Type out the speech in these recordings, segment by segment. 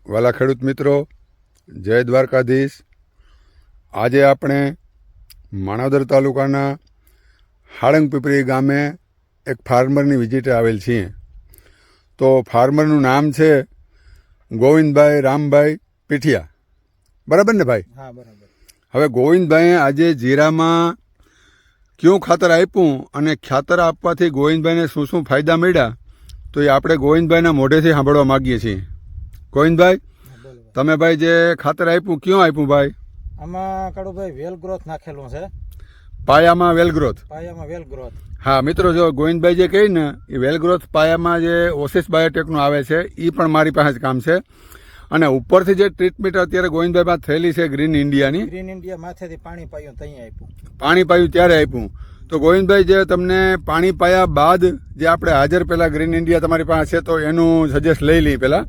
વાલા ખેડૂત મિત્રો, જય દ્વારકાધીશ। આજે આપણે માણાવદર તાલુકાના હાળંગપીપળી ગામે એક ફાર્મરની વિઝિટે આવેલ છીએ। તો ફાર્મરનું નામ છે ગોવિંદભાઈ રામભાઈ પીઠિયા, બરાબર ને ભાઈ? હા, બરાબર। હવે ગોવિંદભાઈએ આજે જીરામાં કયું ખાતર આપ્યું અને ખાતર આપવાથી ગોવિંદભાઈને શું શું ફાયદા મળ્યા, તો એ આપણે ગોવિંદભાઈના મોઢેથી સાંભળવા માગીએ છીએ। ગોવિંદભાઈ, તમે ભાઈ જે ખાતર આપ્યું ક્યાં આપ્યું ભાઈ? આમાં કાળુભાઈ વેલ ગ્રોથ નાખેલું છે। પાયામાં વેલ ગ્રોથ? પાયામાં વેલ ગ્રોથ। હા મિત્રો, જો ગોવિંદભાઈ જે કહી ને એ વેલ ગ્રોથ પાયામાં જે ઓસિસ બાયોટેકનું આવે છે એ પણ મારી પાસે જ કામ છે। અને ઉપરથી જે ટ્રીટમેન્ટ અત્યારે ગોવિંદભાઈ પાસે થયેલી છે ગ્રીન ઇન્ડિયાની, ગ્રીન ઇન્ડિયા માથેથી પાણી પાયું ત્યાં આપ્યું। પાણી પાયું ત્યારે આપ્યું। તો ગોવિંદભાઈ, જે તમને પાણી પાયા બાદ જે આપણે હાજર પહેલાં ગ્રીન ઇન્ડિયા તમારી પાસે છે તો એનું સજેસ્ટ લઈ લઈએ પહેલાં।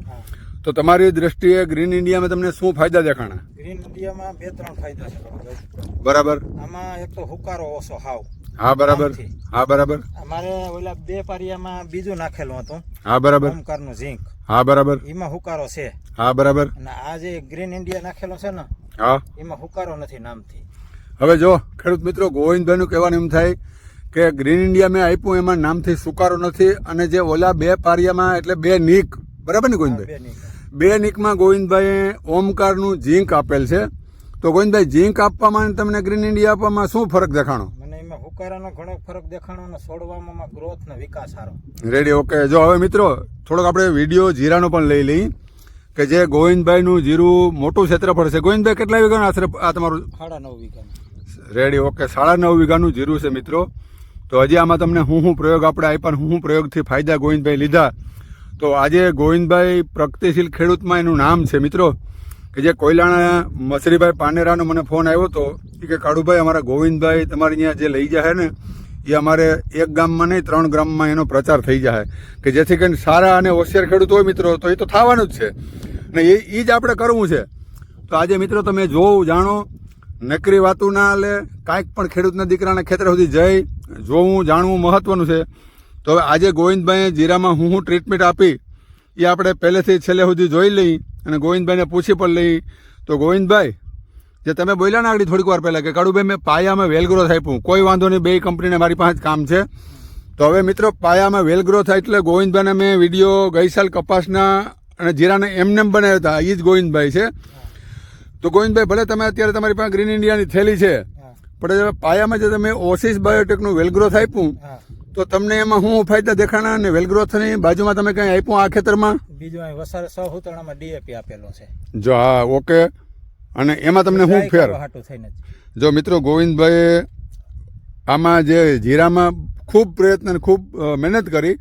તો તમારી દ્રષ્ટિએ ગ્રીન ઇન્ડિયામાં તમને શું ફાયદા દેખાણા? ગ્રીન ઇન્ડિયામાં 2-3 ફાયદા છે કાળુભાઈ। બરાબર। આમાં એક તો હુકારો ઓછો હાવ। હા બરાબર। હા બરાબર। અમારે ઓલા 2 પારિયામાં બીજું નાખેલું હતું। હા બરાબર। ઓમકારનું ઝીંક। હા બરાબર। એમાં હુકારો છે। હા બરાબર। અને આ જે ગ્રીન ઇન્ડિયા નાખેલો છે ને, હા, એમાં હુકારો નથી નામથી। હવે જો ખેડૂત મિત્રો, ગોવિંદભાઈનું કહેવાનું એમ થાય કે ગ્રીન ઇન્ડિયા મેં આપ્યું એમાં નામથી સુકારો નથી, અને જે ઓલા 2 પારિયામાં એટલે 2 નીક, બરાબર ને ગોવિંદભાઈ? 2 નીકમાં ગોવિંદભાઈએ ઓમકારનું ઝીંક આપેલ છે। તો ગોવિંદભાઈ, ઝીંક આપવામાં તમને ગ્રીન ઇન્ડિયા આપવામાં શું ફરક દેખાણો? મને એમાં હુકારાનો ઘણો ફરક દેખાણો અને છોડવામાં ગ્રોથ ને વિકાસ સારો। Ready, okay. જો હવે મિત્રો થોડોક આપણે વિડીયો જીરાનો પણ લઈ લઈએ કે જે ગોવિંદભાઈનું જીરું મોટું ક્ષેત્રફળ છે। ગોવિંદભાઈ, કેટલા વીઘાનું આશરે આ તમારું? 9.5 વીઘાનું। Ready, okay. 9.5 વીઘાનું જીરું છે મિત્રો। તો હજી આમાં તમને હું પ્રયોગ આપણે આપ્યા, હું પ્રયોગથી ફાયદા ગોવિંદભાઈ લીધા। તો આજે ગોવિંદભાઈ પ્રગતિશીલ ખેડૂતમાં એનું નામ છે મિત્રો, કે જે કોયલાણા મસરીભાઈ પાનેરાનો મને ફોન આવ્યો હતો કે કાળુભાઈ, અમારા ગોવિંદભાઈ તમારે અહીંયા જે લઈ જાય ને એ અમારે 1 ગામમાં નહીં 3 ગામમાં એનો પ્રચાર થઈ જાય, કે જેથી કરીને સારા અને હોશિયાર ખેડૂત હોય મિત્રો તો એ તો થવાનું જ છે ને, એ જ આપણે કરવું છે। તો આજે મિત્રો તમે જોવું જાણો, નકરી વાતું ના લે, કાંઈક પણ ખેડૂતના દીકરાના ખેતર સુધી જઈ જોવું જાણવું મહત્વનું છે। તો હવે આજે ગોવિંદભાઈએ જીરામાં હું ટ્રીટમેન્ટ આપી એ આપણે પહેલેથી છેલ્લે સુધી જોઈ લઈ અને ગોવિંદભાઈને પૂછી પણ લઈ। તો ગોવિંદભાઈ, જે તમે બોલ્યા ને આગળ થોડીક વાર પહેલાં કે કાળુભાઈ મેં પાયામાં વેલ ગ્રોથ આપ્યું, કોઈ વાંધો નહીં, 2 કંપનીને મારી પાસે જ કામ છે। તો હવે મિત્રો પાયામાં વેલ ગ્રોથ એટલે ગોવિંદભાઈને મેં વિડીયો ગઈ સાલ કપાસના અને જીરાને એમને બનાવ્યા હતા, એ જ ગોવિંદભાઈ છે। તો ગોવિંદભાઈ, ભલે તમે અત્યારે તમારી પાસે ગ્રીન ઇન્ડિયાની થેલી છે, પણ પાયામાં જે તમે ઓસિસ બાયોટેકનું વેલ ગ્રોથ આપ્યું તો તમને એમાં શું ફાયદા દેખાણા? અને વેલ ગ્રોથની બાજુમાં તમે કંઈ આપ્યું આ ખેતરમાં? બીજું અહીં વસારે 100 હુતણામાં ડીએપી આપેલું છે। જો હા, ઓકે। અને એમાં તમને શું ફેર? જો મિત્રો, ગોવિંદભાઈએ આમાં જે જીરામાં ખૂબ પ્રયત્ન અને ખૂબ મહેનત કરી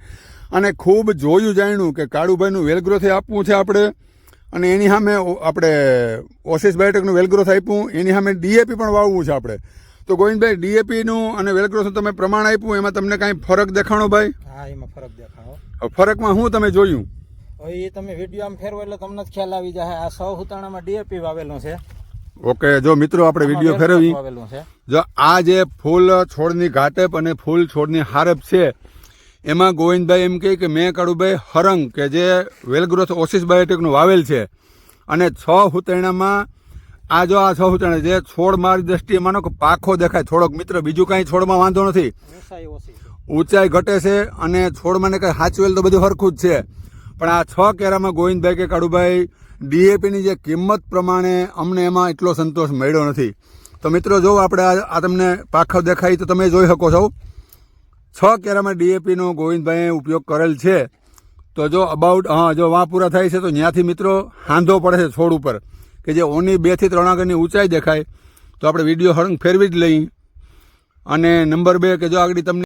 અને ખૂબ જોયું જાણ્યું કે કાળુભાઈનું વેલ ગ્રોથ આપવું છે આપણે, અને એની સામે આપણે ઓસિસ બાયોટેકનું વેલ ગ્રોથ આપ્યું, એની સામે ડીએપી પણ વાવવું છે આપણે। તો ગોવિંદભાઈ, ડીએપીનું અને વેલ ગ્રોથનું તમે પ્રમાણ આપ્યું, એમાં તમને કાંઈ ફરક દેખાણો ભાઈ? હા, એમાં ફરક દેખાણો। ફરકમાં શું તમે જોયું? હવે એ તમે વિડીયો આમ ફેરવો એટલે તમને જ ખ્યાલ આવી જાય। આ 100 હુતાણામાં ડીએપી વાવેલું છે। ઓકે, જો મિત્રો આપણે વિડીયો ફેરવી, જો આ જે ફૂલ છોડની ઘાટપ અને ફૂલ છોડની હારપ છે એમાં ગોવિંદભાઈ એમ કહે કે મેં કાળુભાઈ હરંગ કે જે વેલ ગ્રોથ ઓસિસ બાયોટેકનું વાવેલ છે, અને 6 હુતેણામાં આ જો આ 6 હુતેણા જે છોડ મારી દ્રષ્ટિએ માનો કે પાખો દેખાય થોડોક મિત્રો, બીજું કાંઈ છોડમાં વાંધો નથી, ઊંચાઈ ઘટે છે અને છોડમાં ને કંઈ હાચવેલ તો બધું હરખું જ છે। પણ આ 6 કેરામાં ગોવિંદભાઈ કે કાળુભાઈ ડીએપીની જે કિંમત પ્રમાણે અમને એમાં એટલો સંતોષ મળ્યો નથી। તો મિત્રો જો આપણે આ તમને પાખો દેખાય તો તમે જોઈ શકો છો, 6 કેરામાં ડીએપીનો ગોવિંદભાઈએ ઉપયોગ કરેલ છે। તો જો અબાઉટ જો વાં પૂરા થાય છે તો ત્યાંથી મિત્રો હાંધો પડે છે છોડ ઉપર, કે જે ઓની 2 થી 3 આગળની ઊંચાઈ દેખાય। તો આપણે વિડીયો હરંગ ફેરવી જ લઈ। અને નંબર 2 કે જો આગળ તમને